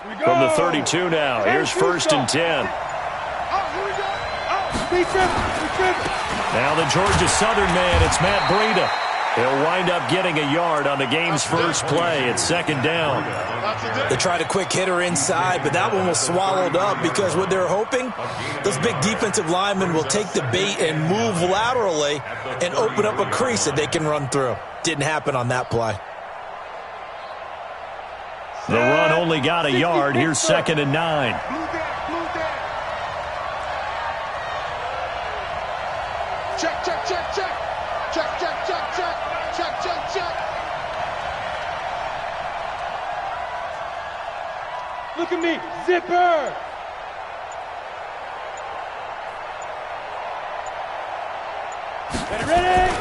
From the 32 now, here's 1st and 10. Now the Georgia Southern man, it's Matt Breida. He'll wind up getting a yard on the game's first play. It's 2nd down. They tried a quick hitter inside, but that one was swallowed up because what they're hoping, those big defensive linemen will take the bait and move laterally and open up a crease that they can run through. Didn't happen on that play. The run only got a yard. Here's 2nd and 9. Check, check, check, check. Check, check, check, check. Check, check, check. Look at me. Zipper. Ready?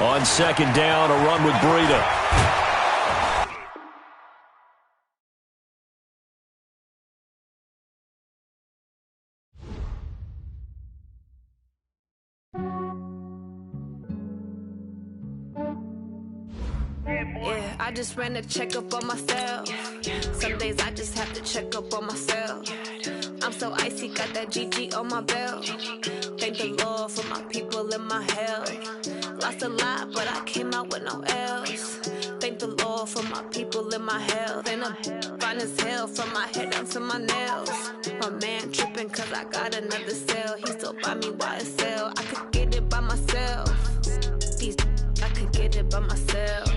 On 2nd down, a run with Breida. Yeah, I just ran a checkup on myself. Some days I just have to check up on myself. I'm so icy, got that GG on my belt. Thank the Lord for my people and my health. Lost a lot, but I came out with no L's. Thank the Lord for my people and my health. And I'm fine as hell from my head down to my nails. My man tripping cause I got another cell. He still buy me YSL. I could get it by myself. These I could get it by myself.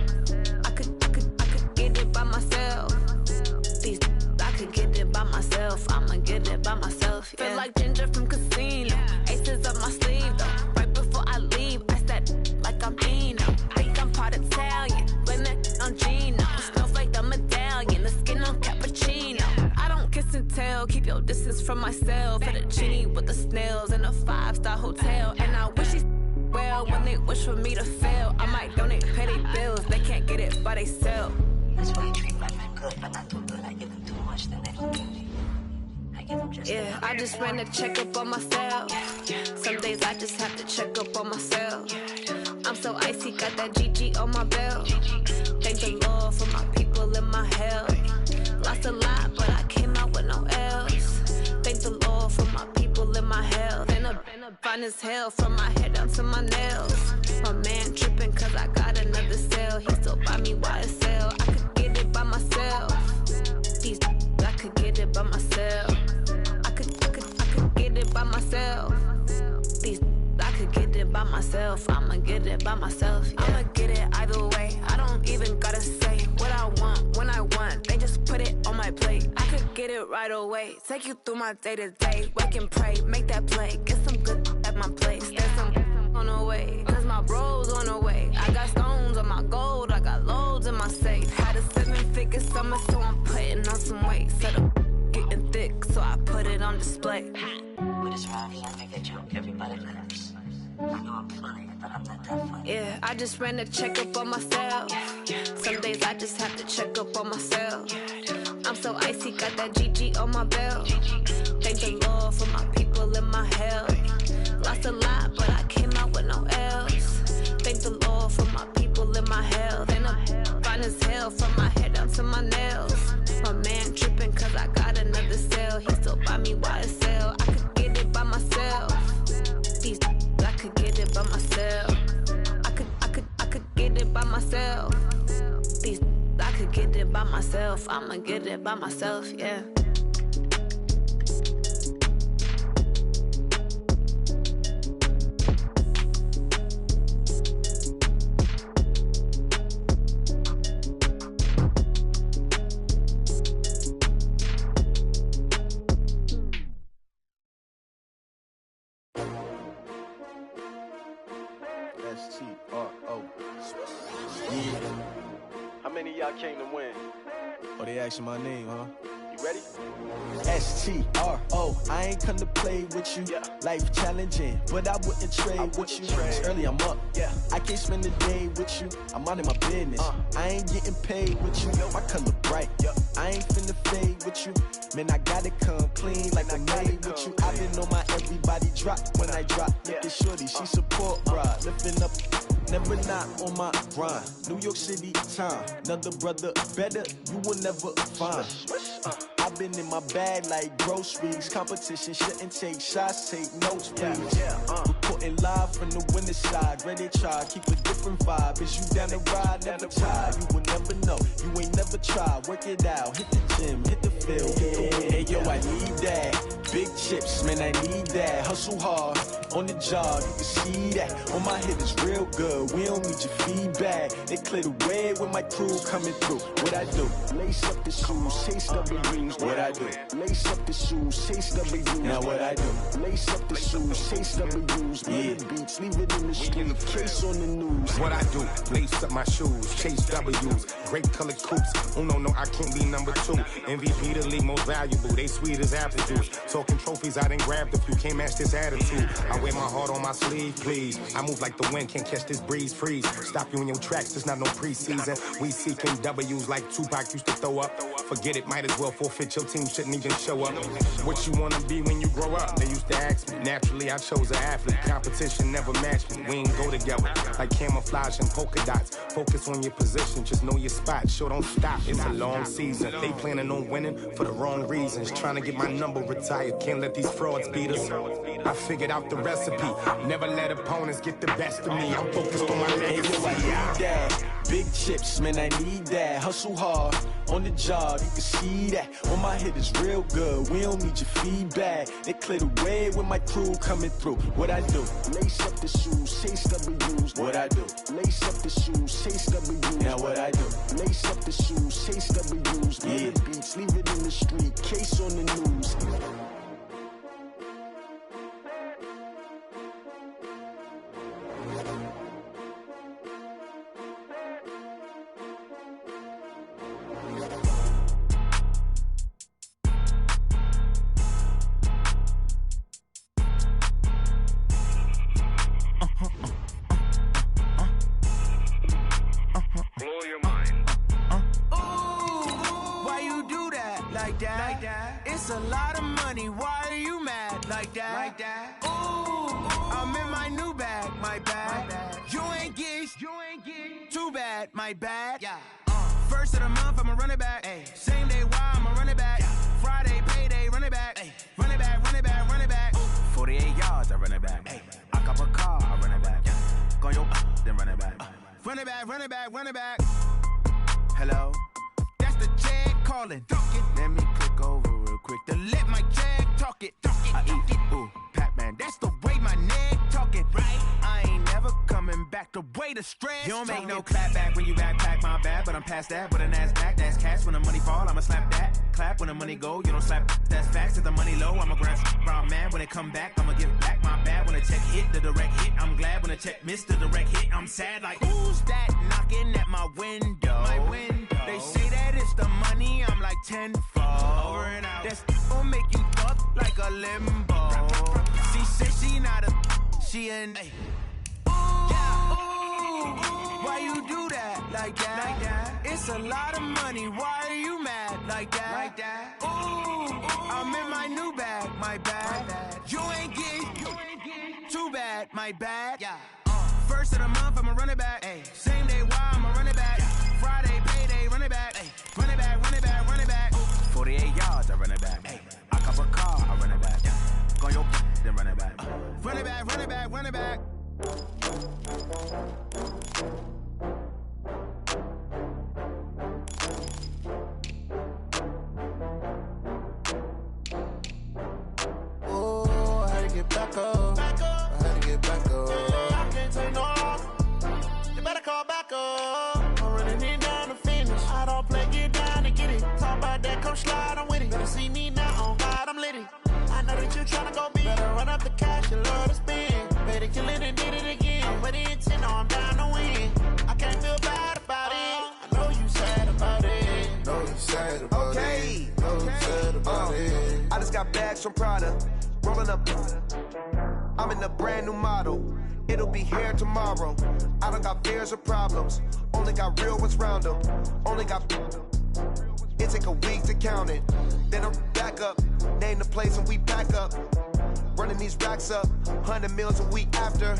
I could get it by myself. These I could get it by myself. I'ma get it by myself. Yeah. Feel like Ginger from Casino. Aces up my sleeve though. Right before I leave, I said like I'm Eno. Think I'm part Italian. Blame it on Gino. Smells like the medallion. The skin on cappuccino. I don't kiss and tell. Keep your distance from myself. At a genie with the snails in a 5-star hotel. And I wish he's well when they wish for me to fail. I might donate petty bills. They can't get it by they sell. That's why you treat my men good, but not too good. I give them too much, then they don't give me. I give them just yeah, I just ran a checkup on myself. Some days I just have to check up on myself. I'm so icy, got that GG on my belt. Thank the Lord for my people and my health. Lost a lot, but I came out with no L's. Thank the Lord for my people and my health. And I'm fine as hell from my head down to my nails. My man tripping cause I got another cell. He still buy me YSL. I could get it by myself. These I could get it by myself. I could get it by myself. These I could get it by myself. I'ma get it by myself. Yeah. I'ma get it either way. I don't even gotta say what I want when I want. They just put it on my plate. I could get it right away. Take you through my day to day. Wake and pray, make that play. Get some good at my place. There's some on the way. Cause my bros on the way. I got stones on my gold. I got loads in my safe. Had a 7-figure summer, so I'm putting on some weight. Set up getting thick, so I put it on display. With this round here, I make a joke, everybody laughs. I know I'm funny, but I'm not that funny. Yeah, I just ran a checkup on myself. Some days I just have to check up on myself. I'm so icy, got that GG on my belt. Thank the Lord for my people and my health. Lost a lot, but I came out with no L's. Thank the Lord for my people and my health. And I'm fine as hell from my head down to my nails. My man tripping cause I got another cell. He still buy me YSL. I could get it by myself. These I could get it by myself. I could get it by myself. These I could get it by myself. I'ma get it by myself, yeah. S-T-R-O. Yeah. How many of y'all came to win? Oh, they asking my name, huh? You ready? S-T-R-O. I ain't come to play with you. Yeah. Life challenging, but I wouldn't trade with you. It's early, I'm up. Yeah. I can't spend the day with you. I'm minding my business. I ain't getting paid with you. My color bright. Yeah. I ain't finna fade with you. Man, I gotta come clean like I made with you. I've been on my everybody drop when I drop. Look at shorty, she support, bruh. Lifting up. Never not on my grind. New York City time. Another brother better, you will never find. I've been in my bag like groceries. Competition shouldn't take shots, take notes, please. Reporting live from the winning side. Ready to try, keep a different vibe. Is you down the ride, never try. You will never know, you ain't never tried. Work it out, hit the gym, hit the field, hit the win. Hey yo, I need that. Big chips, man, I need that. Hustle hard, on the job, you can see that. On my hit is real good, we don't need your feedback. They clear the way with my crew coming through. What I do? Lace up the shoes, chase W's. What I do? Lace up the shoes, chase W's. Now what I do? Lace up the shoes, chase W's. Yeah, beats, leave it in the street, case on the news. What I do? Lace up my shoes, chase W's. Great colored coops. Oh no, I can't be number 2. MVP the league most valuable. They sweet as apple juice. Talking trophies, I done grabbed a few. Can't match this attitude. I wear my heart on my sleeve, please. I move like the wind, can't catch this breeze. Freeze. Stop you in your tracks, there's not no preseason. We seeking W's like Tupac used to throw up. Forget it, might as well forfeit. Your team shouldn't even show up. What you wanna be when you grow up? They used to ask me. Naturally, I chose an athlete. Competition never matched me. We ain't go together like camouflage and polka dots. Focus on your position, just know your spot. Sure, don't stop. It's a long season. They planning on winning for the wrong reasons. Trying to get my number retired. Can't let these frauds beat us. I figured out the recipe. Never let opponents get the best of me. I'm focused on my legacy. I need that. Big chips, man, I need that. Hustle hard, on the job, you can see that. On my hit is real good, we don't need your feedback. They clear the way with my crew coming through. What I do? Lace up the shoes, chase W's. What I do? Lace up the shoes, chase W's. Now what I do? Lace up the shoes, chase W's. Yeah, beats, leave it in the street, case on the news. It's a lot of money, why are you mad like that? Ooh, I'm in my new bag, my bad. You ain't get too bad, my bad. First of the month, I'ma run it back. Same day, why I'ma run it back. Friday, payday, run it back. Run it back, run it back, run it back. 48 yards, I run it back. I cop a car, I run it back. Go yo, then run it back. Run it back, run it back, run it back. Hello? That's the jag calling. Let me click over real quick to let my jag talk it. I eat it, ooh, Pac-Man. That's the way my neck talking, right? I ain't never coming back the way the stress. You don't make no clap back when you backpack, my bad, but I'm past that. With a NASDAQ, that's cash. When the money fall, I'ma slap that. Clap when the money go, you don't slap. That's facts. If the money low, I'ma grab brown man. When it come back, I'ma give back my bad. When the check hit, the direct hit, I'm glad. When the check missed the direct hit, I'm sad. Like, who's that knocking at my window? My window. They say that it's the money, I'm like tenfold. Over and out. That's gon' make you fuck like a limbo. She said she not a, she an. Ooh, why you do that like that? It's a lot of money, why are you mad like that? Ooh, I'm in my new bag, my bad. You ain't get too bad, my bad. First of the month, I'ma run it back. Same day, why I'ma run it back. Friday, payday, run it back. Run it back, run it back, run it back. 48 yards, I run it back. I cop a car, I run it back. Go yo, then run it back. Run it back, run it back, run it back. Oh, I had to get back up. I had to get back up. I can't take no loss. You better call back up. I'm running it down to finish. I don't play, get down and get it. Talk about that, come slide, I'm with it. Better see me now, on God, I'm litty. I know that you tryna go big. Better run up the cash, you love to spend. Better kill it and did it again. I'm with the intent, no, I'm down to win. I can't feel bad about it. I know you sad about it. Know you sad about it. Know you sad about it. I just got bags from Prada. Rolling up. I'm in a brand new model. It'll be here tomorrow. I don't got fears or problems. Only got real ones round them. Only got. It take a week to count it. Then I'm back up. Name the place and we back up. Running these racks up. 100 meals a week after.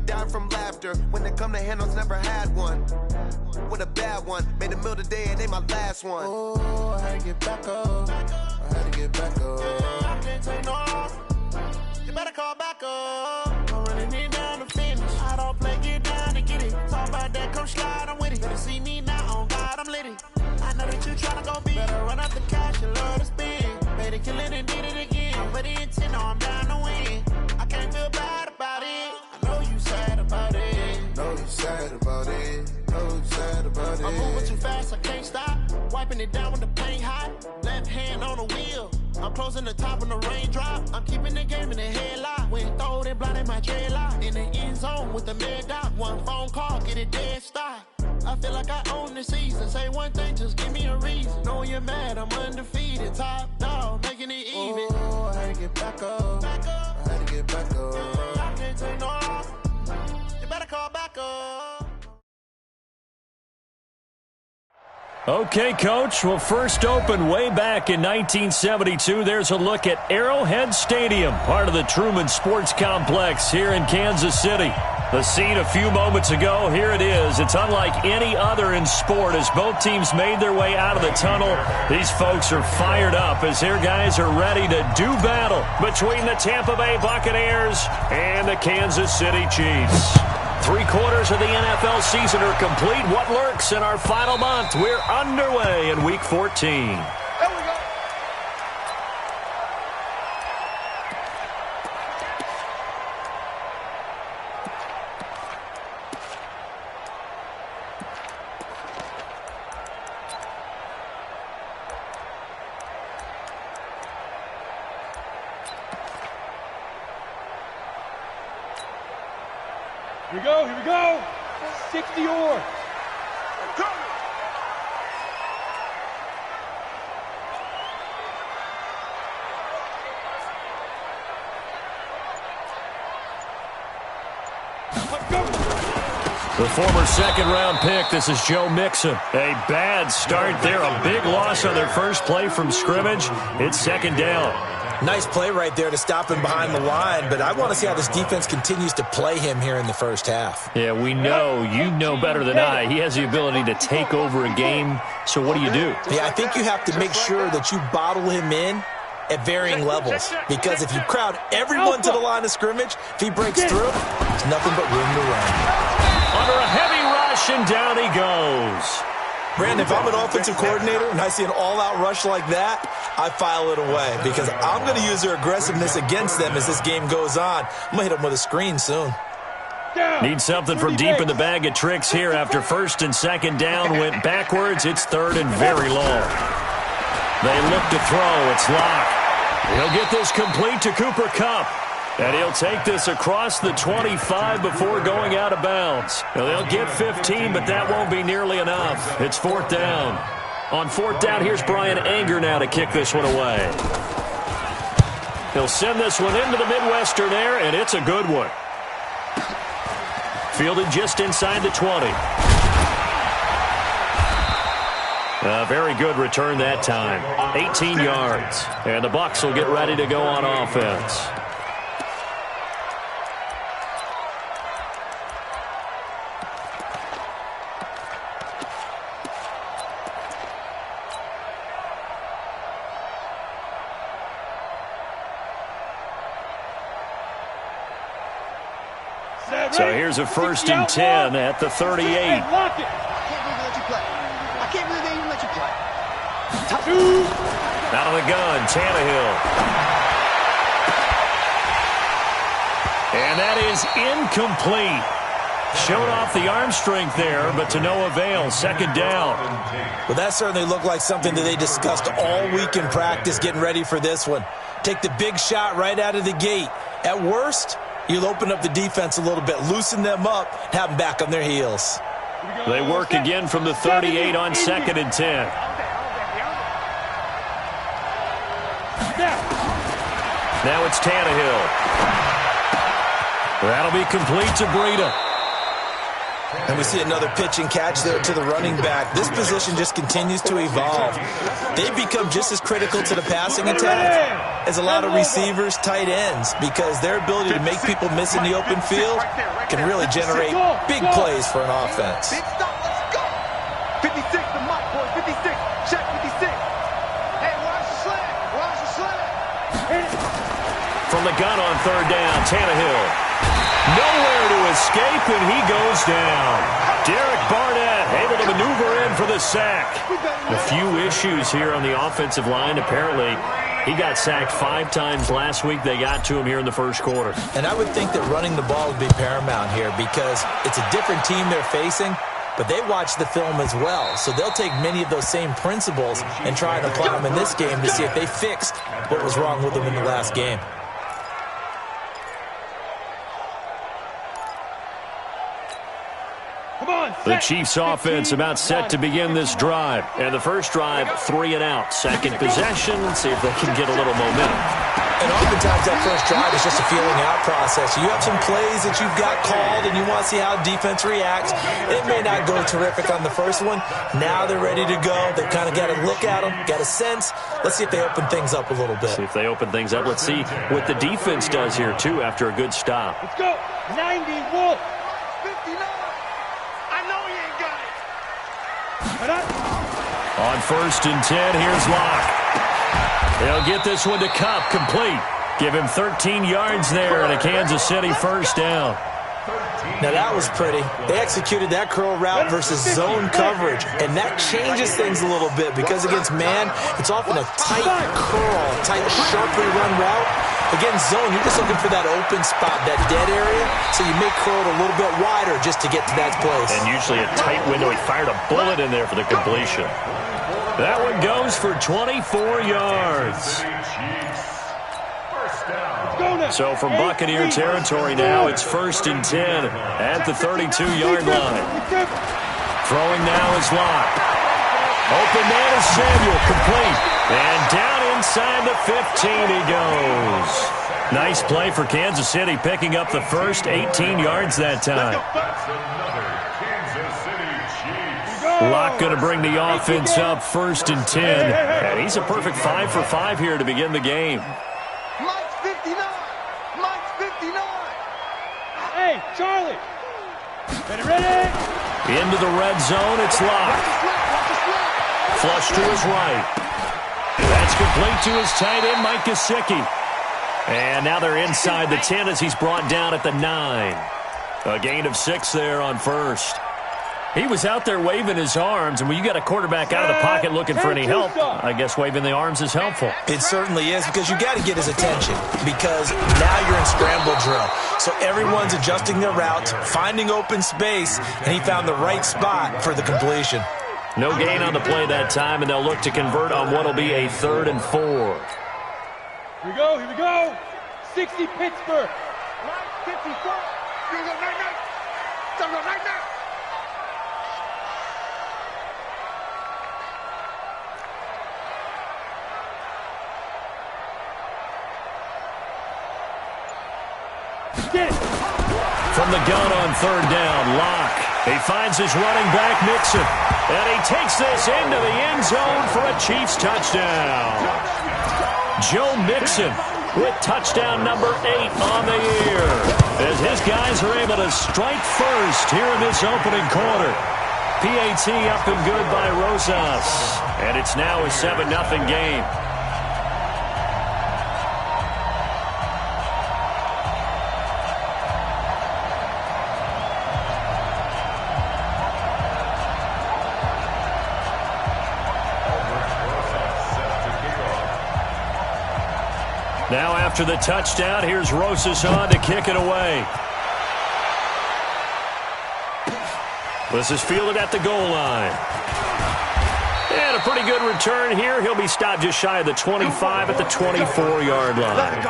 dying from laughter. When it come to handles, never had one. With a bad one, made a meal today and ain't my last one. Oh, I had to get back up. I had to get back up. I can't take no off. You better call back up. I'm running it down to finish. I don't play, get down to get it. Talk about that, come slide, I'm with it. Better see me now, on God, I'm lit it. I know that you tryna go big. Better run up the cash and love to spend. Made a killing and did it again. But the intent, no, I'm down to win. I can't feel bad about it. I know you sad about it. Know you sad about it. Know you sad about it. I'm moving too fast, I can't stop. Wiping it down with the paint hot. Left hand on the wheel. I'm closing the top when the raindrop. I'm keeping the game in the headlock. When throwed and blinded my dreadlock. In the end zone with the mad dot. One phone call, get it dead stop. I feel like I own the season. Say one thing, just give me a reason. Knowing you're mad, I'm undefeated. Top dog, making it even. Oh, I had to get back up. I had to get back up. I can't take no off. You better call back up. Okay, Coach. Well, first opened way back in 1972. There's a look at Arrowhead Stadium, part of the Truman Sports Complex here in Kansas City. The scene a few moments ago, here it is. It's unlike any other in sport as both teams made their way out of the tunnel. These folks are fired up as their guys are ready to do battle between the Tampa Bay Buccaneers and the Kansas City Chiefs. 3/4 of the NFL season are complete. What lurks in our final month? We're underway in Week 14. Here we go. 60 yards. The former second-round pick, this is Joe Mixon. A bad start there, a big loss on their first play from scrimmage. It's second down. Nice play right there to stop him behind the line, but I want to see how this defense continues to play him here in the first half. Yeah, we know, you know better than I, he has the ability to take over a game, so what do you do? Yeah, I think you have to make sure that you bottle him in at varying levels, because if you crowd everyone to the line of scrimmage, if he breaks through, there's nothing but room to run. Under a heavy rush, and down he goes. Brandon, if I'm an offensive coordinator and I see an all-out rush like that, I file it away because I'm going to use their aggressiveness against them as this game goes on. I'm going to hit them with a screen soon. Need something from deep in the bag of tricks here after first and second down went backwards. It's third and very long. They look to throw. It's locked. He'll get this complete to Cooper Kupp. And he'll take this across the 25 before going out of bounds. Now, they'll get 15, but that won't be nearly enough. It's fourth down. On fourth down, here's Brian Anger now to kick this one away. He'll send this one into the Midwestern air, and it's a good one. Fielded just inside the 20. A very good return that time. 18 yards. And the Bucs will get ready to go on offense. So here's a first and 10 at the 38. Lock it. I can't believe they even let you play. Out of the gun, Tannehill. And that is incomplete. Showed off the arm strength there, but to no avail. Second down. Well, that certainly looked like something that they discussed all week in practice getting ready for this one. Take the big shot right out of the gate. At worst, you'll open up the defense a little bit, loosen them up, have them back on their heels. They work again from the 38 on second and 10. Now it's Tannehill. That'll be complete to Breida. And we see another pitch and catch there to the running back. This position just continues to evolve. They've become just as critical to the passing attack as a lot of receivers, tight ends, because their ability to make people miss in the open field can really generate big plays for an offense. Big stop, let's go. 56, the mic, boy, 56. Check 56. Hey, watch the slant. Watch the slant. From the gun on third down, Tannehill. Nowhere to escape, and he goes down. Derek Barnett able to maneuver in for the sack. A few issues here on the offensive line. Apparently, he got sacked 5 times last week. They got to him here in the first quarter. And I would think that running the ball would be paramount here because it's a different team they're facing, but they watch the film as well. So they'll take many of those same principles and try and apply them in this game to see if they fixed what was wrong with them in the last game. The Chiefs offense about set to begin this drive. And the first drive, 3 and out. Second possession. Let's see if they can get a little momentum. And oftentimes that first drive is just a feeling out process. You have some plays that you've got called and you want to see how defense reacts. It may not go terrific on the first one. Now they're ready to go. They've kind of got to look at them, got a sense. Let's see if they open things up a little bit. See if they open things up. Let's see what the defense does here, too, after a good stop. Let's go. 91. On first and 10, here's Locke. They'll get this one to Cup, complete. Give him 13 yards there and a Kansas City first down. Now that was pretty. They executed that curl route versus zone coverage, and that changes things a little bit because against man, it's often a tight curl, tight, sharply run route. Against zone, you're just looking for that open spot, that dead area, so you make curl it a little bit wider just to get to that place. And usually a tight window. He fired a bullet in there for the completion. That one goes for 24 yards. So from Buccaneer territory now, it's first and 10 at the 32-yard line. Throwing now is Locke. Open man is Samuel, complete. And down inside the 15 he goes. Nice play for Kansas City, picking up the first 18 yards that time. Locke going to bring the offense up first and 10. And he's a perfect 5 for 5 here to begin the game. Mike's 59. Mike's 59. Hey, Charlie. Ready? Into the red zone, it's Locke. Flush to his right. That's complete to his tight end, Mike Gesicki. And now they're inside the 10 as he's brought down at the 9. A gain of 6 there on first. He was out there waving his arms, and when you got a quarterback out of the pocket looking for any help, I guess waving the arms is helpful. It certainly is, because you got to get his attention, because now you're in scramble drill. So everyone's adjusting their routes, finding open space, and he found the right spot for the completion. No gain on the play that time, and they'll look to convert on what will be a 3rd and 4. Here we go. 60 Pittsburgh. 54. You go night. Don't go night. From the gun on 3rd down, Locke. He finds his running back, Mixon. And he takes this into the end zone for a Chiefs touchdown. Joe Mixon with touchdown number 8 on the year. As his guys are able to strike first here in this opening quarter. PAT up and good by Rosas. And it's now a 7-0 game. Now after the touchdown, here's Rosas on to kick it away. This is fielded at the goal line. And a pretty good return here. He'll be stopped just shy of the 25 at the 24-yard line.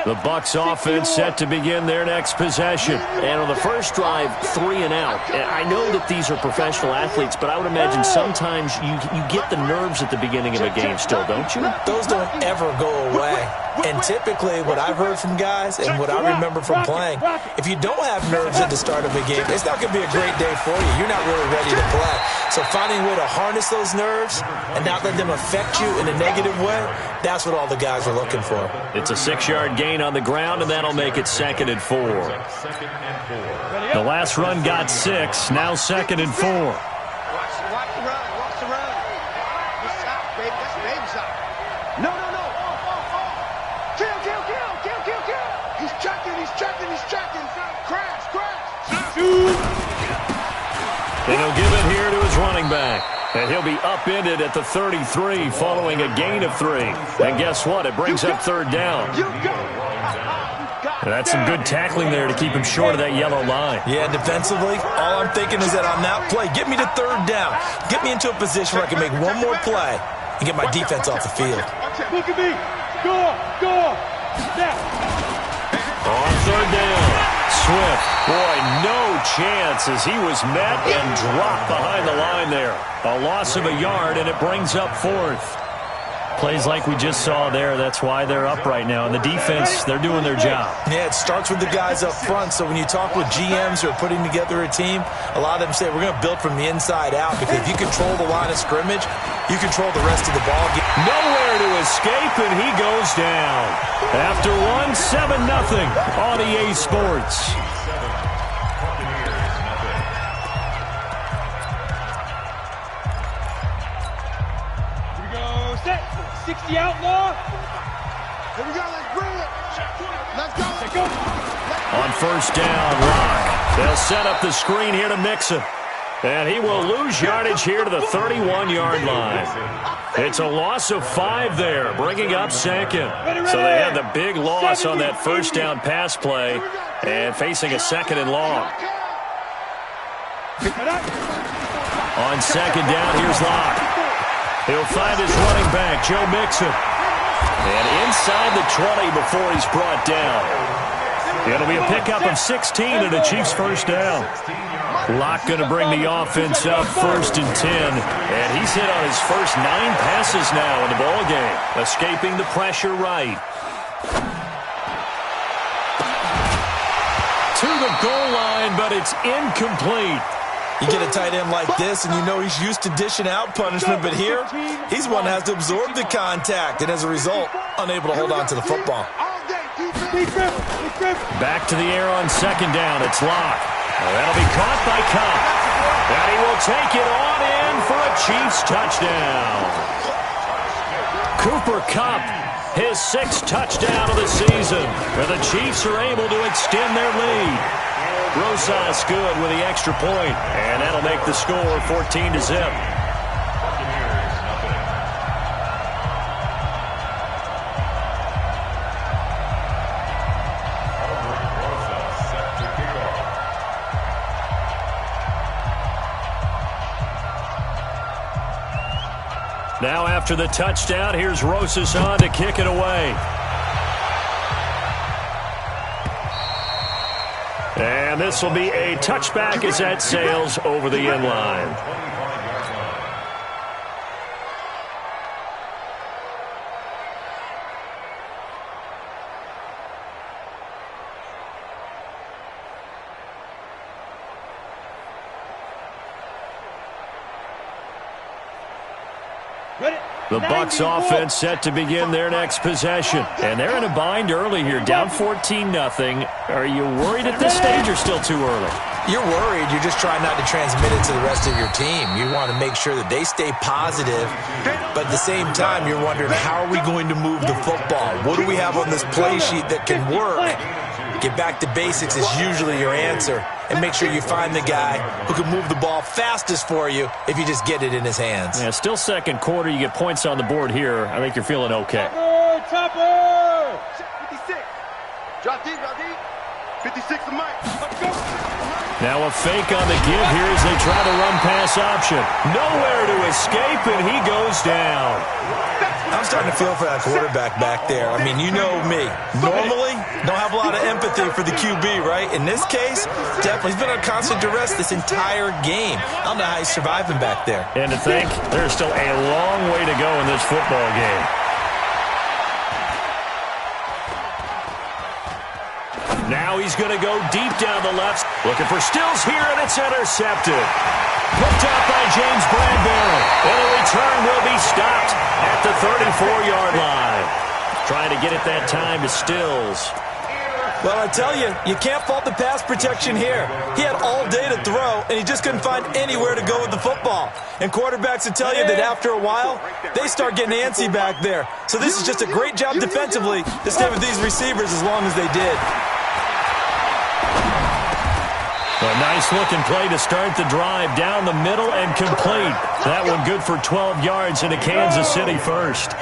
The Bucs offense set to begin their next possession. And on the first drive, 3 and out. And I know that these are professional athletes, but I would imagine sometimes you get the nerves at the beginning of a game still, don't you? Those don't ever go away. And typically what I've heard from guys and what I remember from playing, if you don't have nerves at the start of a game, it's not going to be a great day for you. You're not really ready to play. So finding a way to harness those nerves and not let them affect you in a negative way, that's what all the guys are looking for. It's a 6-yard gain on the ground, and that'll make it 2nd and 4. The last run got 6, now 2nd and 4. Watch the run. Watch the run. This shot, baby. That's baby shot. No. Kill. He's checking. Crash. And he'll give it here to his running back. And he'll be upended at the 33 following a gain of 3. And guess what? It brings up 3rd down. And that's some good tackling there to keep him short of that yellow line. Yeah, defensively, all I'm thinking is that on that play, get me to 3rd down. Get me into a position where I can make one more play and get my defense off the field. Look at me. Go. Now. On 3rd down, Swift. Boy, no chance as he was met and dropped behind the line there. A loss of a yard, and it brings up 4th. Plays like we just saw there, that's why they're up right now. And the defense, they're doing their job. Yeah, it starts with the guys up front. So when you talk with GMs who are putting together a team, a lot of them say we're going to build from the inside out, because if you control the line of scrimmage, you control the rest of the ball game. Nowhere to escape, and he goes down. After 7-0 on EA Sports. Here we go. Set. 60 outlaw. Here we go. Let's bring it. Let's go. On 1st down, Rock. They'll set up the screen here to Mixon. And he will lose yardage here to the 31-yard line. It's a loss of 5 there, bringing up 2nd. So they had the big loss on that 1st down pass play and facing a 2nd and long. On 2nd down, here's Locke. He'll find his running back, Joe Mixon. And inside the 20 before he's brought down. It'll be a pickup of 16 and a Chiefs 1st down. Locke going to bring the offense up 1st and 10. And he's hit on his first 9 passes now in the ballgame, escaping the pressure right. To the goal line, but it's incomplete. You get a tight end like this, and you know he's used to dishing out punishment, but here, he's one that has to absorb the contact, and as a result, unable to hold on to the football. Back to the air on 2nd down. It's Locke. That'll be caught by Kupp. And he will take it on in for a Chiefs touchdown. Cooper Kupp, his 6th touchdown of the season. And the Chiefs are able to extend their lead. Rosas good with the extra point, and that'll make the score 14-0. Now after the touchdown, here's Rosas on to kick it away. And this will be a touchback as that sails over the end line. The Bucs offense set to begin their next possession. And they're in a bind early here, down 14-0. Are you worried at this stage or still too early? You're worried. You're just trying not to transmit it to the rest of your team. You want to make sure that they stay positive, but at the same time, you're wondering, how are we going to move the football? What do we have on this play sheet that can work? Get back to basics is usually your answer. And make sure you find the guy who can move the ball fastest for you if you just get it in his hands. Yeah, still second quarter. You get points on the board here. I think you're feeling okay. Topper! 56. Drop deep. 56 to Mike. Let's go. Now a fake on the give here as they try to run pass option. Nowhere to escape, and he goes down. I'm starting to feel for that quarterback back there. I mean, you know me. Normally, don't have a lot of empathy for the QB, right? In this case, definitely. He's been on constant duress this entire game. I don't know how he's surviving back there. And to think, there's still a long way to go in this football game. Now he's going to go deep down the left. Looking for Stills here, and it's intercepted. Picked up by James Bradbury. And the return will be stopped at the 34-yard line. Trying to get it that time to Stills. Well, I tell you, you can't fault the pass protection here. He had all day to throw, and he just couldn't find anywhere to go with the football. And quarterbacks will tell you that after a while, they start getting antsy back there. So this is just a great job defensively to stay with these receivers as long as they did. A nice-looking play to start the drive down the middle and complete. That one good for 12 yards into Kansas City first.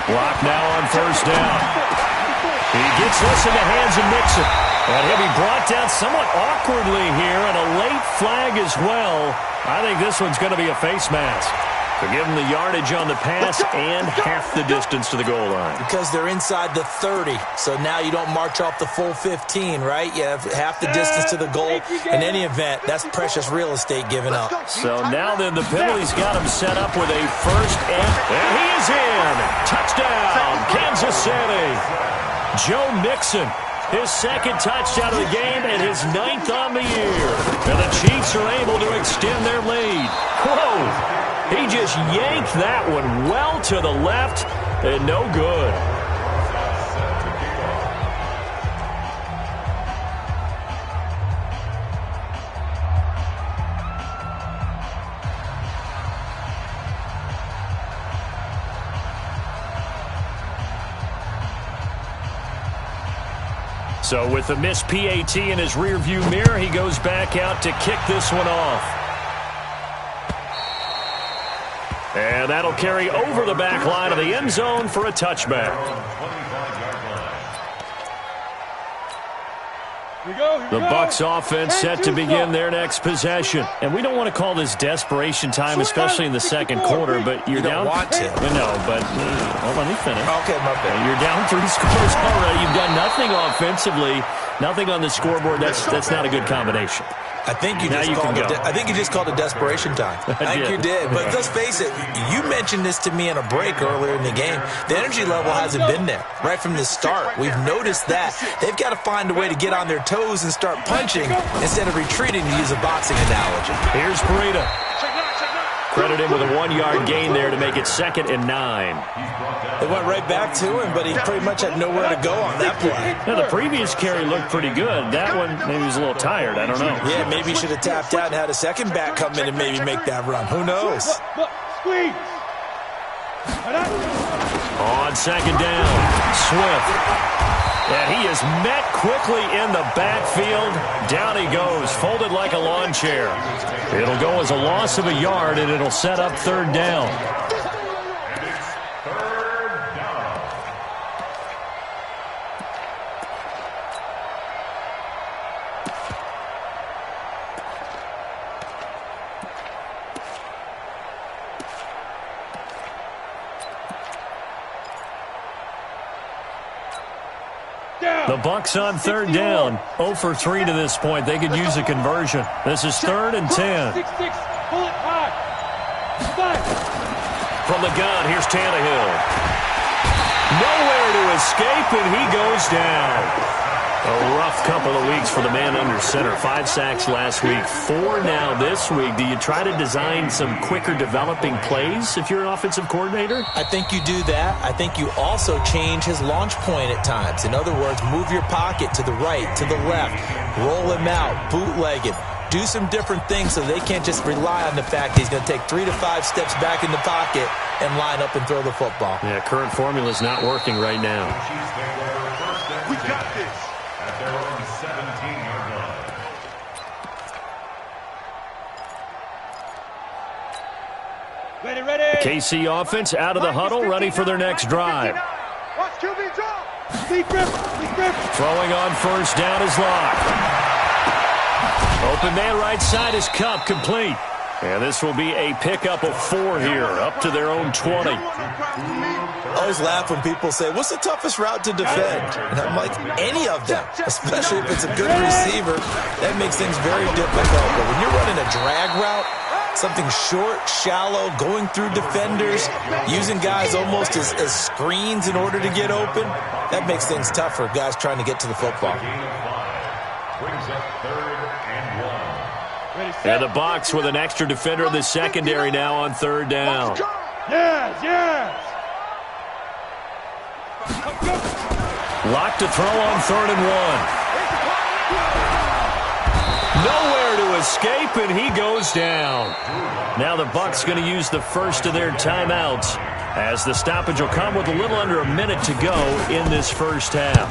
Block now on first down. He gets this in the hands of Mixon. And he'll be brought down somewhat awkwardly here, and a late flag as well. I think this one's going to be a face mask. To give him the yardage on the pass and half the distance to the goal line. Because they're inside the 30, so now you don't march off the full 15, right? You have half the distance to the goal. In any event, that's precious real estate given up. So now then the penalty's got him set up with a first and he is in. Touchdown, Kansas City. Joe Mixon, his second touchdown of the game and his 9th on the year. And the Chiefs are able to extend their lead. Whoa! He just yanked that one well to the left and no good. So with the missed PAT in his rearview mirror, he goes back out to kick this one off. And that'll carry over the back line of the end zone for a touchback. The Bucs offense set to begin their next possession. And we don't want to call this desperation time, especially in the second quarter, but you're down. You don't want to. No, but hold on, let me finish. Okay, my bad. You're down 3 scores already. You've done nothing offensively, nothing on the scoreboard. That's not a good combination. I think you just called it desperation time. I think you did. But let's face it, you mentioned this to me in a break earlier in the game. The energy level hasn't been there right from the start. We've noticed that. They've got to find a way to get on their toes and start punching instead of retreating, to use a boxing analogy. Here's Breida. Credit him with a 1-yard gain there to make it 2nd and 9. They went right back to him, but he pretty much had nowhere to go on that play. Yeah, the previous carry looked pretty good. That one, maybe he was a little tired. I don't know. Yeah, maybe he should have tapped out and had a second back come in and maybe make that run. Who knows? Squeeze. On 2nd down, Swift. And he is met quickly in the backfield. Down he goes, folded like a lawn chair. It'll go as a loss of a yard, and it'll set up 3rd down. The Bucs on 3rd down. 0 for 3 to this point. They could use a conversion. This is 3rd and 10. From the gun, here's Tannehill. Nowhere to escape, and he goes down. A rough couple of weeks for the man under center. 5 sacks last week, 4 now this week. Do you try to design some quicker developing plays if you're an offensive coordinator? I think you do that. I think you also change his launch point at times. In other words, move your pocket to the right, to the left, roll him out, bootleg him. Do some different things so they can't just rely on the fact that he's going to take 3 to 5 steps back in the pocket and line up and throw the football. Yeah, current formula is not working right now. We got this. At their own 17-yard line. Ready. KC offense out of the huddle, ready for their next drive. Watch QB drop. Throwing on first down is Locke. Open man right side is Cup, complete. And this will be a pickup of 4 here, up to their own 20. I always laugh when people say, what's the toughest route to defend? And I'm like, any of them, especially if it's a good receiver. That makes things very difficult. But when you're running a drag route, something short, shallow, going through defenders, using guys almost as screens in order to get open, that makes things tough for guys trying to get to the football. Brings up 3rd and 1. And the box with an extra defender in the secondary now on 3rd down. Yes. Locked to throw on 3rd and 1. Nowhere to escape, and he goes down. Now the Bucs going to use the first of their timeouts as the stoppage will come with a little under a minute to go in this first half.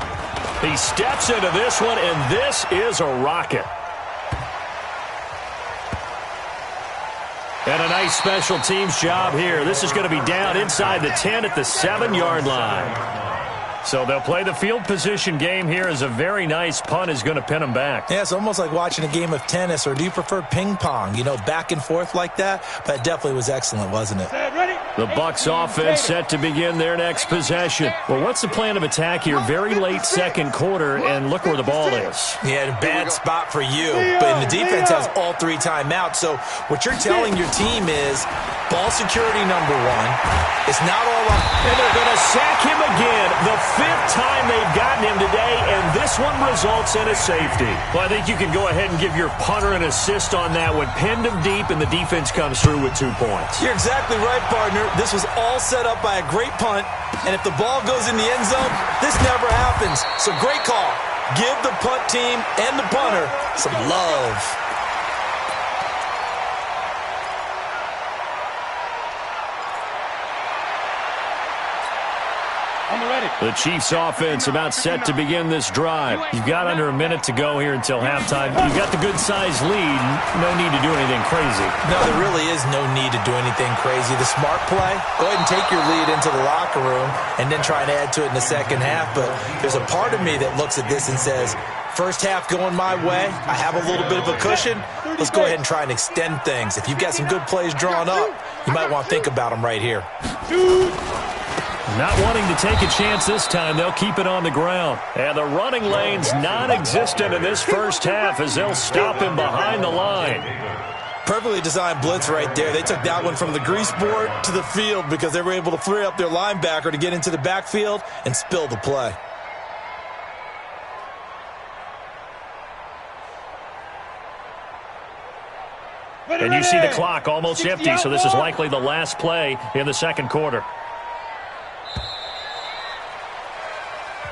He steps into this one, and this is a rocket. And a nice special teams job here. This is going to be down inside the 10 at the 7-yard line. So they'll play the field position game here as a very nice punt is going to pin them back. Yeah, it's almost like watching a game of tennis, or do you prefer ping pong? You know, back and forth like that? But it definitely was excellent, wasn't it? The Bucs offense set to begin their next possession. Well, what's the plan of attack here? Very late second quarter, and look where the ball is. Yeah, a bad spot for you. But the defense has all 3 timeouts. So what you're telling your team is ball security number 1. It's not all up. And they're going to sack him again. The 5th time they've gotten him today, and this one results in a safety. Well, I think you can go ahead and give your punter an assist on that one. Pinned him deep, and the defense comes through with 2 points. You're exactly right, partner. This was all set up by a great punt, and if the ball goes in the end zone, this never happens. So great call. Give the punt team and the punter some love. The Chiefs offense about set to begin this drive. You've got under a minute to go here until halftime. You've got the good-sized lead. No need to do anything crazy. No, there really is no need to do anything crazy. The smart play, go ahead and take your lead into the locker room and then try and add to it in the second half. But there's a part of me that looks at this and says, first half going my way, I have a little bit of a cushion. Let's go ahead and try and extend things. If you've got some good plays drawn up, you might want to think about them right here. Not wanting to take a chance this time, they'll keep it on the ground. And the running lane's non-existent in this first half as they'll stop him behind the line. Perfectly designed blitz right there. They took that one from the grease board to the field because they were able to free up their linebacker to get into the backfield and spill the play. And you see the clock almost empty, so this is likely the last play in the second quarter.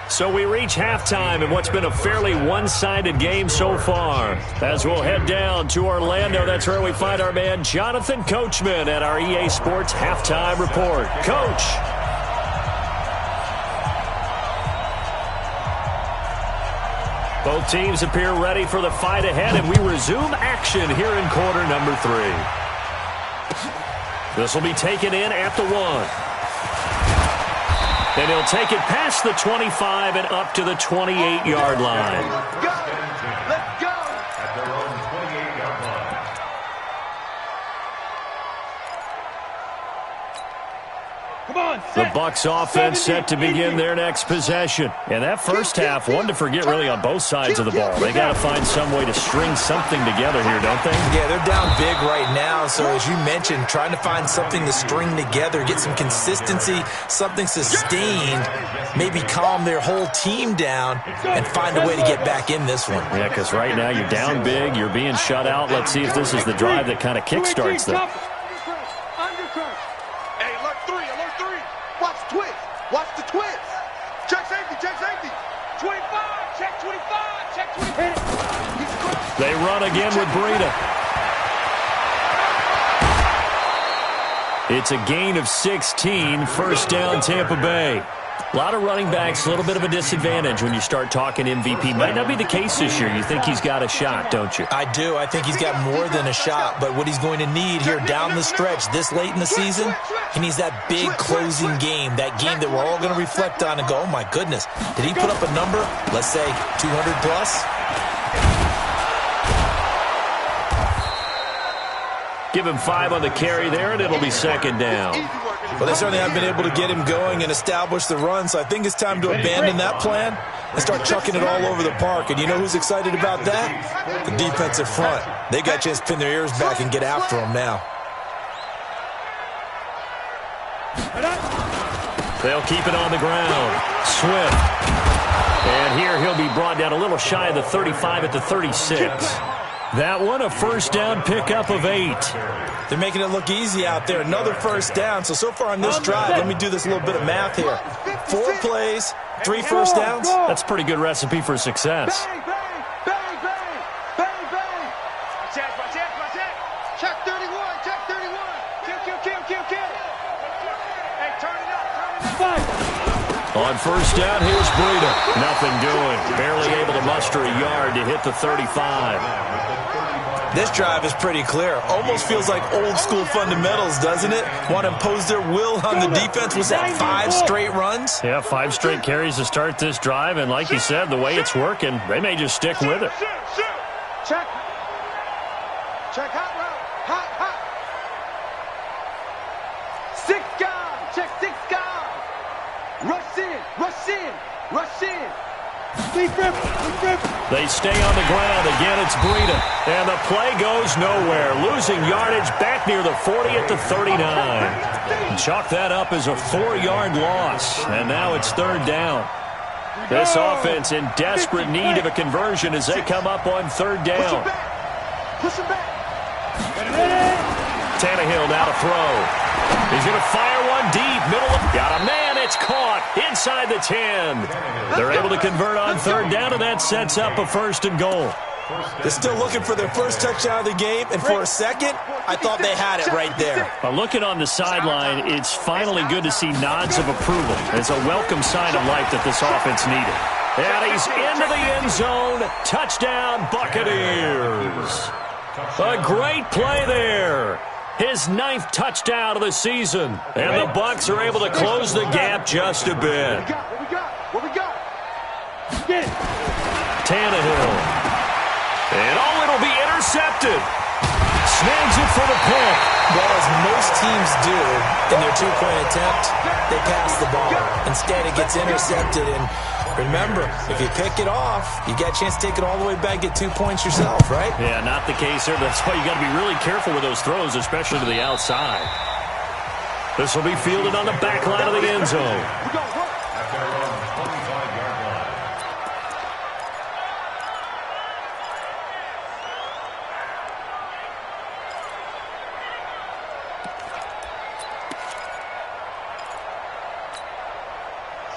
So we reach halftime in what's been a fairly one-sided game so far. As we'll head down to Orlando, that's where we find our man Jonathan Coachman at our EA Sports Halftime Report. Coach. Both teams appear ready for the fight ahead, and we resume action here in quarter number 3. This will be taken in at the 1. And he'll take it past the 25 and up to the 28-yard line. Let's go! At their own 28-yard line. Come on, The Bucs offense set to begin their next possession. And that first half, one to forget really on both sides of the ball. They got to find some way to string something together here, don't they? Yeah, they're down big right now. So as you mentioned, trying to find something to string together, get some consistency, something sustained, maybe calm their whole team down and find a way to get back in this one. Yeah, because right now you're down big, you're being shut out. Let's see if this is the drive that kind of kickstarts them. Watch the twist. Check safety, check safety. 25, check 25, check 25. They run again with Breida. It's a gain of 16, first down Tampa Bay. A lot of running backs, a little bit of a disadvantage when you start talking MVP. Might not be the case this year. You think he's got a shot, don't you? I do. I think he's got more than a shot. But what he's going to need here down the stretch this late in the season, he needs that big closing game, that game that we're all going to reflect on and go, oh, my goodness, did he put up a number, let's say 200 plus? Give him 5 on the carry there, and it'll be second down. Well, they certainly haven't been able to get him going and establish the run, so I think it's time to abandon that plan and start chucking it all over the park. And you know who's excited about that? The defensive front. They got a chance to pin their ears back and get after him now. They'll keep it on the ground. Swift. And here he'll be brought down a little shy of the 35 at the 36. That one, a first down pickup of 8. They're making it look easy out there. Another first down. So far on this drive, let me do this little bit of math here. 4 plays, 3 first downs. That's a pretty good recipe for success. Bang, bang, bang, bang, bang, bang. Check 31, check 31. Kill. Hey, turn it up. On first down, here's Breida. Nothing doing. Barely able to muster a yard to hit the 35. This drive is pretty clear. Almost feels like old school fundamentals, doesn't it? Want to impose their will on the defense. Was that 5 straight runs? Yeah, 5 straight carries to start this drive. And like you said, the way it's working, they may just stick with it. Check hot route. Hot. 6 guys. Check 6 guys. Rush in. They stay on the ground. Again, it's Breida. And the play goes nowhere. Losing yardage back near the 40 at the 39. Chalk that up as a 4-yard loss. And now it's 3rd down. This offense in desperate need of a conversion as they come up on 3rd down. Push him back. Tannehill now to throw. He's going to fire one deep. Middle of... Got a man. It's caught inside the 10. They're able to convert on 3rd down, and that sets up a 1st and goal. They're still looking for their first touchdown of the game, and for a second, I thought they had it right there. Looking on the sideline, it's finally good to see nods of approval. It's a welcome sign of life that this offense needed. And he's into the end zone. Touchdown, Buccaneers. A great play there. His 9th touchdown of the season. And the Bucs are able to close the gap just a bit. What we got? Tannehill. And it'll be intercepted. Snags it for the pick. Well, as most teams do in their 2-point attempt, they pass the ball. Instead, it gets intercepted. And remember, if you pick it off, you got a chance to take it all the way back, get 2 points yourself, right? Yeah, not the case here. That's why you got to be really careful with those throws, especially to the outside. This will be fielded on the back line of the end zone.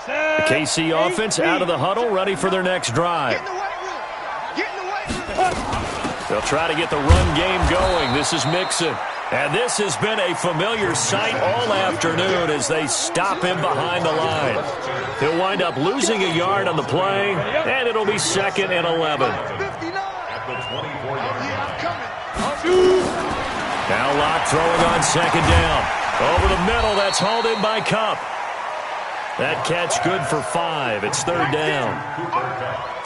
The KC offense out of the huddle, ready for their next drive. They'll try to get the run game going. This is Mixon. And this has been a familiar sight all afternoon as they stop him behind the line. He'll wind up losing a yard on the play, and it'll be 2nd and 11. Now Locke throwing on 2nd down. Over the middle, that's hauled in by Kupp. That catch good for 5. It's 3rd down.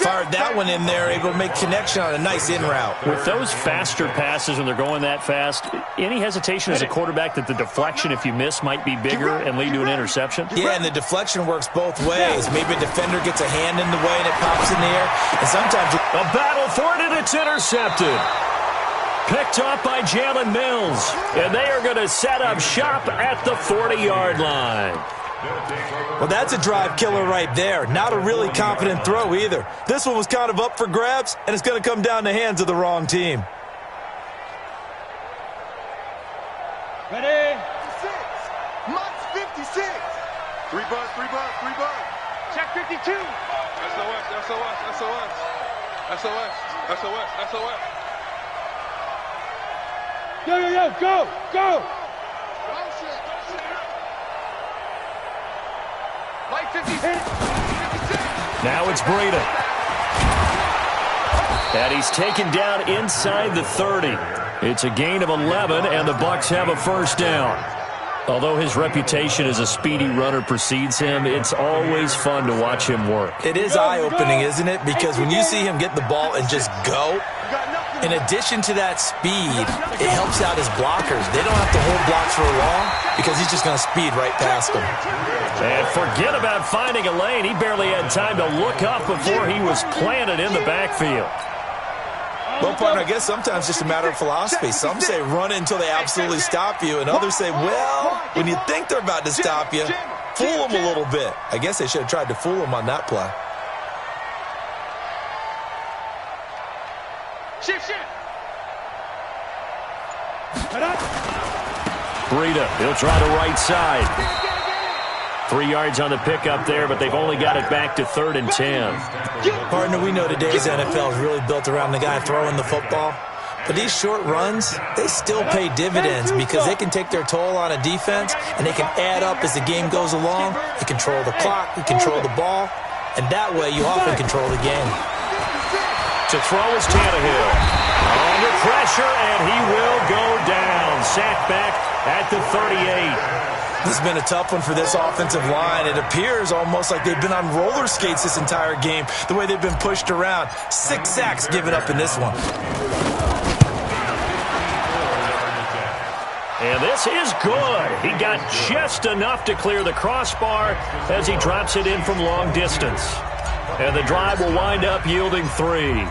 Fired that one in there, able to make connection on a nice in route. With those faster passes when they're going that fast, any hesitation as a quarterback that the deflection, if you miss, might be bigger and lead to an interception? Yeah, and the deflection works both ways. Maybe a defender gets a hand in the way and it pops in the air. And sometimes a battle for it, and it's intercepted. Picked off by Jalen Mills. And they are going to set up shop at the 40-yard line. Well, that's a drive killer right there. Not a really confident throw either. This one was kind of up for grabs, and it's going to come down the hands of the wrong team. Ready? 56. Max 56. 3 bucks. Check 52. SOS. Yo, go. Light 56. Now it's Breida. And he's taken down inside the 30. It's a gain of 11, and the Bucs have a 1st down. Although his reputation as a speedy runner precedes him, it's always fun to watch him work. It is eye-opening, isn't it? Because when you see him get the ball and just go, In addition to that speed, it helps out his blockers. They don't have to hold blocks for long because he's just going to speed right past them. And forget about finding a lane. He barely had time to look up before he was planted in the backfield. Well, partner, I guess sometimes it's just a matter of philosophy. Some say run it until they absolutely stop you, and others say, well, when you think they're about to stop you, fool them a little bit. I guess they should have tried to fool him on that play. Shift. Breida, he'll try the right side. 3 yards on the pickup there, but they've only got it back to 3rd and 10. Partner, we know today's NFL is really built around the guy throwing the football. But these short runs, they still pay dividends because they can take their toll on a defense, and they can add up as the game goes along. You control the clock, you control the ball, and that way you often control the game. To throw is Tannehill. Under pressure, and he will go down. Sacked back at the 38. This has been a tough one for this offensive line. It appears almost like they've been on roller skates this entire game, the way they've been pushed around. 6 sacks given up in this one. And this is good. He got just enough to clear the crossbar as he drops it in from long distance. And the drive will wind up yielding 3.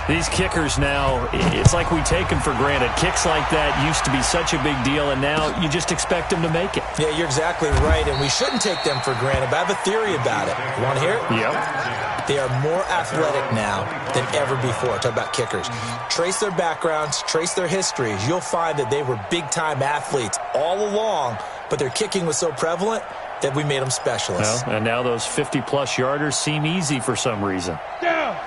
These kickers now, it's like we take them for granted. Kicks like that used to be such a big deal, and now you just expect them to make it. Yeah, you're exactly right, and we shouldn't take them for granted, but I have a theory about it. You want to hear it? Yep. They are more athletic now than ever before. Talk about kickers. Trace their backgrounds, trace their histories. You'll find that they were big-time athletes all along, but their kicking was so prevalent that we made them specialists. Well, and now those 50-plus yarders seem easy for some reason.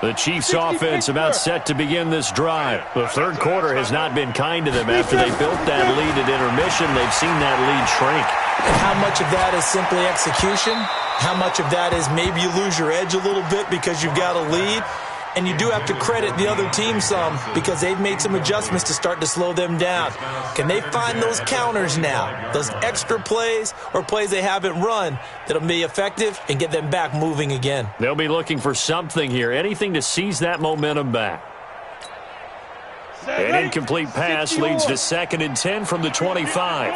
The Chiefs offense about set to begin this drive. The third quarter has not been kind to them after they built that lead at intermission. They've seen that lead shrink. And how much of that is simply execution? How much of that is maybe you lose your edge a little bit because you've got a lead? And you do have to credit the other team some because they've made some adjustments to start to slow them down. Can they find those counters now, those extra plays or plays they haven't run that'll be effective and get them back moving again? They'll be looking for something here, anything to seize that momentum back. An incomplete pass leads to 2nd and 10 from the 25.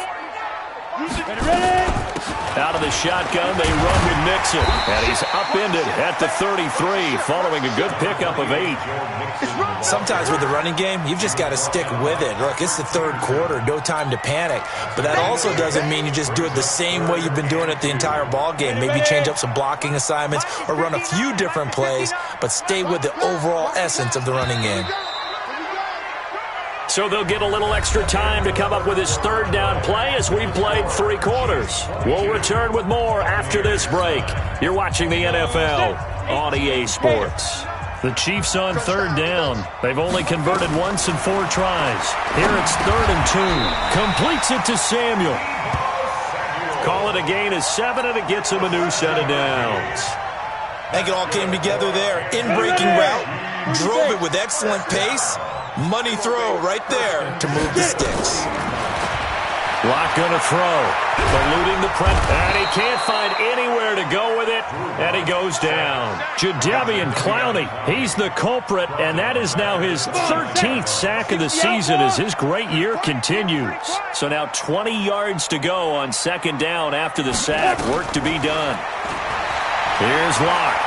Out of the shotgun, they run with Mixon. And he's upended at the 33 following a good pickup of 8. Sometimes with the running game, you've just got to stick with it. Look, it's the third quarter, no time to panic. But that also doesn't mean you just do it the same way you've been doing it the entire ball game. Maybe change up some blocking assignments or run a few different plays, but stay with the overall essence of the running game. So they'll get a little extra time to come up with his 3rd down play as we've played 3 quarters. We'll return with more after this break. You're watching the NFL on EA Sports. The Chiefs on 3rd down. They've only converted once in 4 tries. Here it's 3rd and 2. Completes it to Samuel. Call it a gain of 7, and it gets him a new set of downs. I think it all came together there. In-breaking route. Drove it with excellent pace. Money throw right there to move the sticks. Lock going to throw. Eluding the press. And he can't find anywhere to go with it. And he goes down. Jadeveon Clowney, he's the culprit. And that is now his 13th sack of the season as his great year continues. So now 20 yards to go on 2nd down after the sack. Work to be done. Here's Locke.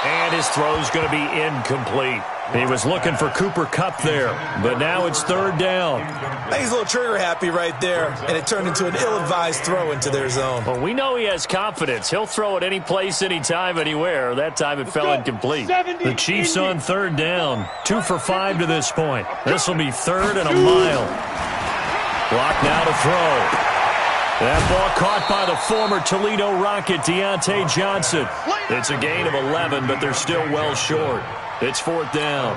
And his throw's going to be incomplete. He was looking for Cooper Kupp there, but now it's 3rd down. I think he's a little trigger happy right there, and it turned into an ill-advised throw into their zone. Well, we know he has confidence. He'll throw it any place, anytime, anywhere. That time it fell incomplete. The Chiefs on 3rd down. 2 for 5 to this point. This will be 3rd and a mile. Block now to throw. That ball caught by the former Toledo Rocket, Deontay Johnson. It's a gain of 11, but they're still well short. It's 4th down.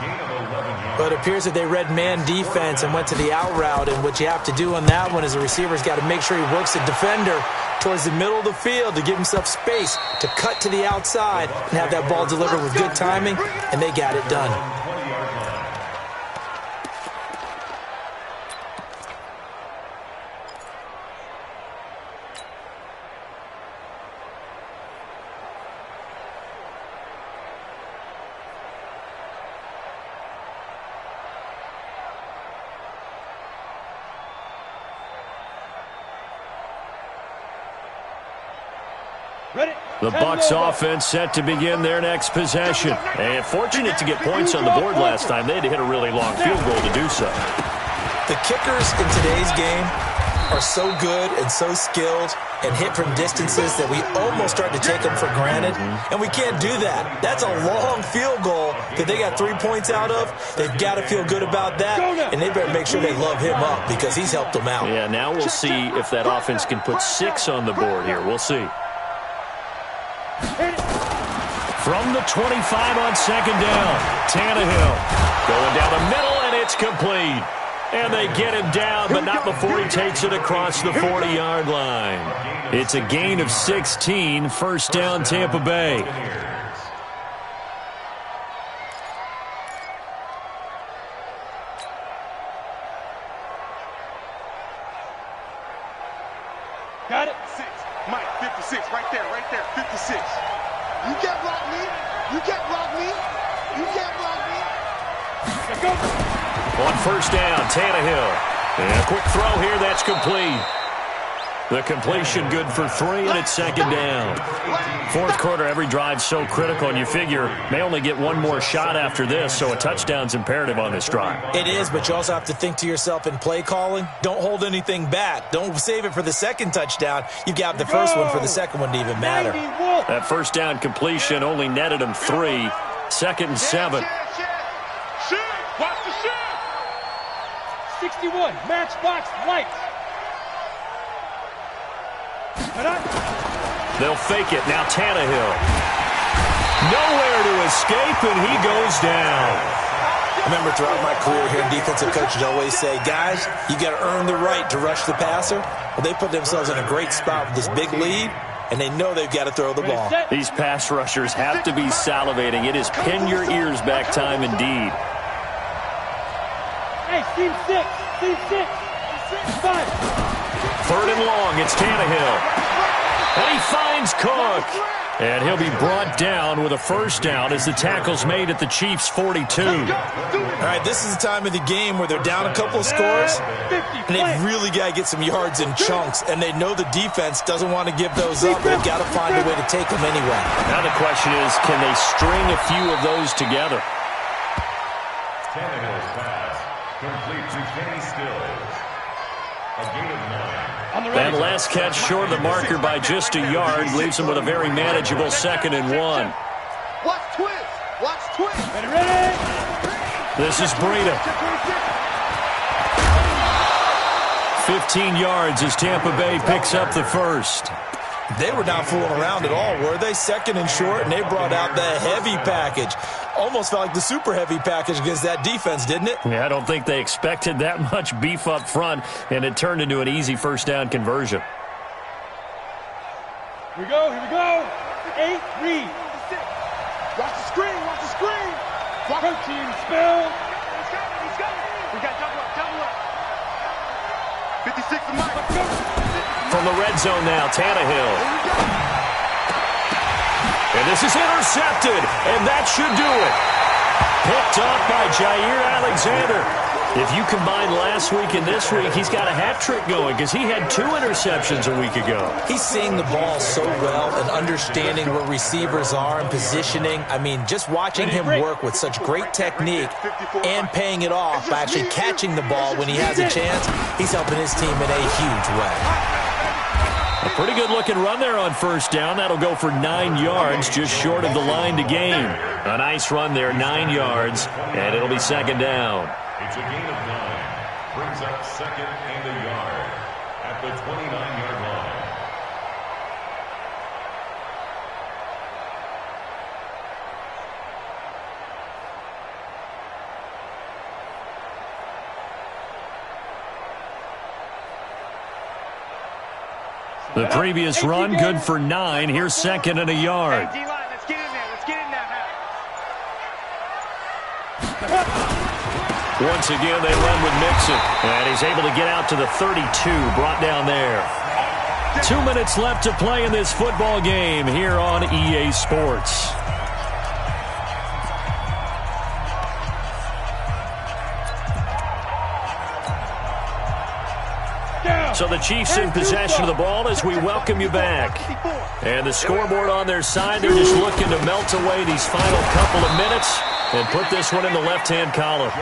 But it appears that they read man defense and went to the out route, and what you have to do on that one is the receiver's got to make sure he works the defender towards the middle of the field to give himself space to cut to the outside and have that ball delivered with good timing, and they got it done. The Bucs offense set to begin their next possession. And fortunate to get points on the board last time. They had to hit a really long field goal to do so. The kickers in today's game are so good and so skilled and hit from distances that we almost start to take them for granted. And we can't do that. That's a long field goal that they got 3 points out of. They've got to feel good about that, and they better make sure they love him up because he's helped them out. Yeah, now we'll see if that offense can put 6 on the board here. We'll see. From the 25 on second down, Tannehill going down the middle, and it's complete. And they get him down, but not before he takes it across the 40-yard line. It's a gain of 16, first down Tampa Bay. Got it. 6. Mike, 56, right there, 56. You can't block me. You can't block me. You can't block me. Let's go. On first down, Tannehill. And a quick throw here, that's complete. The completion good for 3, and it's second down. Fourth quarter, every drive so critical, and you figure may only get one more shot after this, so a touchdown's imperative on this drive. It is, but you also have to think to yourself in play calling, don't hold anything back. Don't save it for the second touchdown. You've got the first one for the second one to even matter. That first down completion only netted him 3. Second and 7. Watch the shit. 61, matchbox lights. They'll fake it. Now Tannehill. Nowhere to escape, and he goes down. I remember throughout my career here, defensive coaches always say, guys, you got to earn the right to rush the passer. Well, they put themselves in a great spot with this big lead, and they know they've got to throw the ball. These pass rushers have to be salivating. It is pin your ears back time indeed. Hey, team 6. Team 6. 5. Third and long, it's Tannehill. And he finds Cook. And he'll be brought down with a first down as the tackle's made at the Chiefs' 42. All right, this is the time of the game where they're down a couple of scores, and they've really got to get some yards in chunks, and they know the defense doesn't want to give those up. They've got to find a way to take them anyway. Now the question is, can they string a few of those together? Tannehill's pass complete to Kenny Stills. A gain of 9. That last catch short of the marker by just a yard leaves him with a very manageable second and 1. Watch twist. Watch twist. Ready? This is Breida. 15 yards as Tampa Bay picks up the first. They were not fooling around at all, were they? Second and short, and they brought out the heavy package. Almost felt like the super heavy package against that defense, didn't it? Yeah, I don't think they expected that much beef up front, and it turned into an easy first down conversion. Here we go. 8, read. Watch the screen. Watch the screen. Protein spill. He's got it. We got double up. 56 to Mike. From the red zone now, Tannehill. And this is intercepted, and that should do it. Picked up by Jair Alexander. If you combine last week and this week, he's got a hat trick going because he had 2 interceptions a week ago. He's seeing the ball so well and understanding where receivers are and positioning. I mean, just watching him work with such great technique and paying it off by actually catching the ball when he has a chance, he's helping his team in a huge way. A pretty good-looking run there on first down. That'll go for 9 yards, just short of the line to gain. A nice run there, 9 yards, and it'll be second down. It's a gain of 9. Brings up second and a yard at the 29-yard line. The previous run, good for 9. Here's second and a yard. Hey, D-line, let's get in there. Let's get in there now. Once again, they run with Mixon. And he's able to get out to the 32, brought down there. 2 minutes left to play in this football game here on EA Sports. So the Chiefs in possession of the ball as we welcome you back. And the scoreboard on their side, they're just looking to melt away these final couple of minutes and put this one in the left-hand column.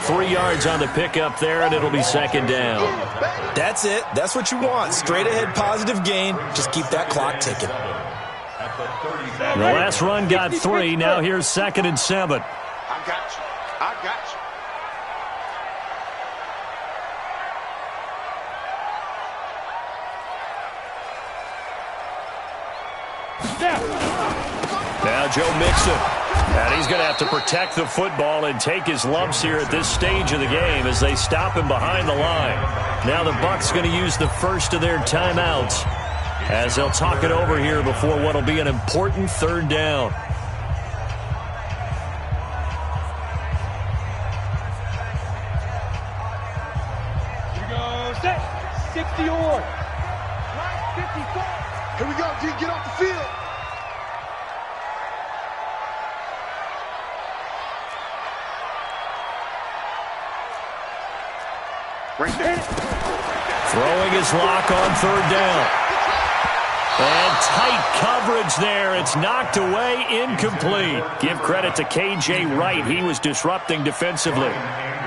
3 yards on the pickup there, and it'll be second down. That's it. That's what you want. Straight ahead positive gain. Just keep that clock ticking. The last run got 3. Now here's 2nd and 7. I got you. I got you. Now Joe Mixon. And he's going to have to protect the football and take his lumps here at this stage of the game as they stop him behind the line. Now the Bucs going to use the first of their timeouts as they'll talk it over here before what will be an important 3rd down. Here we go. Set. 60 on. 54. Here we go, G. Get off the field. Right there. Throwing his lock on 3rd down. And tight coverage there. It's knocked away, incomplete. Give credit to K.J. Wright. He was disrupting defensively.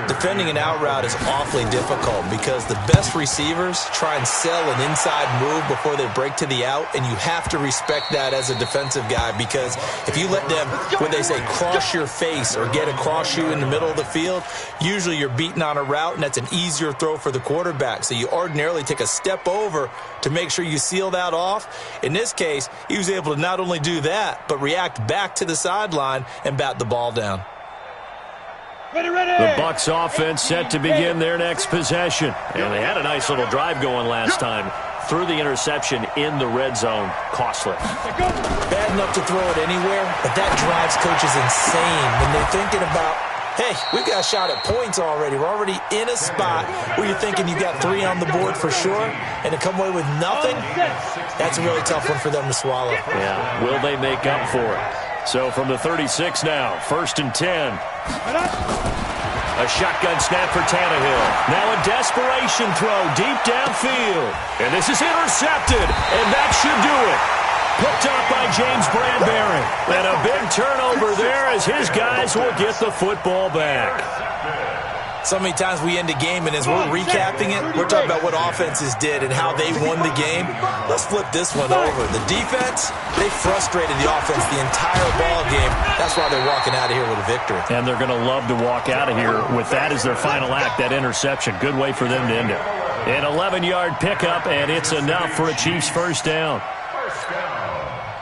Defending an out route is awfully difficult because the best receivers try and sell an inside move before they break to the out, and you have to respect that as a defensive guy because if you let them, when they say cross your face or get across you in the middle of the field, usually you're beaten on a route, and that's an easier throw for the quarterback. So you ordinarily take a step over to make sure you seal that off. In this case, he was able to not only do that, but react back to the sideline and bat the ball down. The Bucs offense set to begin their next possession. And they had a nice little drive going last time. Threw the interception in the red zone. Costly. Bad enough to throw it anywhere, but that drives coaches insane when they're thinking about, hey, we've got a shot at points already. We're already in a spot where you're thinking you got 3 on the board for sure, and to come away with nothing, that's a really tough one for them to swallow. Yeah, will they make up for it? So from the 36 now, 1st and 10. A shotgun snap for Tannehill. Now a desperation throw deep downfield. And this is intercepted, and that should do it. Picked up by James Bradbury. And a big turnover there as his guys will get the football back. So many times we end a game, and as we're recapping it, we're talking about what offenses did and how they won the game. Let's flip this one over. The defense, they frustrated the offense the entire ball game. That's why they're walking out of here with a victory. And they're going to love to walk out of here with that as their final act, that interception. Good way for them to end it. An 11-yard pickup, and it's enough for a Chiefs first down.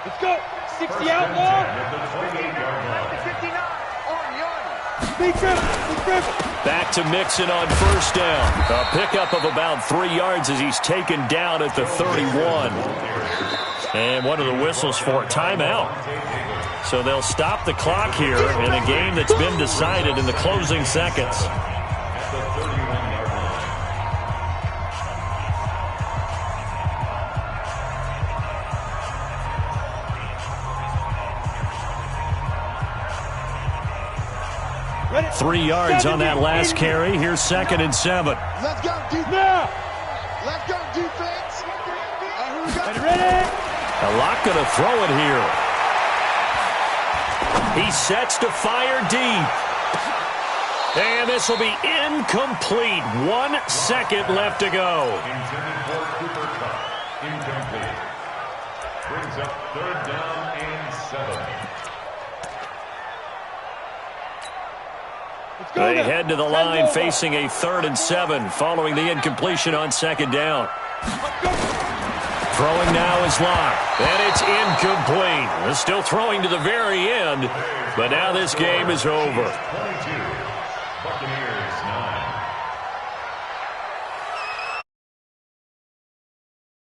Let's go. 60 out long. 59 on Back to Mixon on first down. A pickup of about 3 yards as he's taken down at the 31. And one of the whistles for timeout. So they'll stop the clock here in a game that's been decided in the closing seconds. Ready? 3 yards on that last carry. Here's 2nd and 7. Let's go, defense. Let's go, defense. Ready? A lot going to throw it here. He sets to fire deep. And this will be incomplete. 1 second left to go. Incomplete. Brings up 3rd down and 7. They head to the line facing a 3rd and 7 following the incompletion on 2nd down. Throwing now is Locke, and it's incomplete. They're still throwing to the very end, but now this game is over. 22. Buccaneers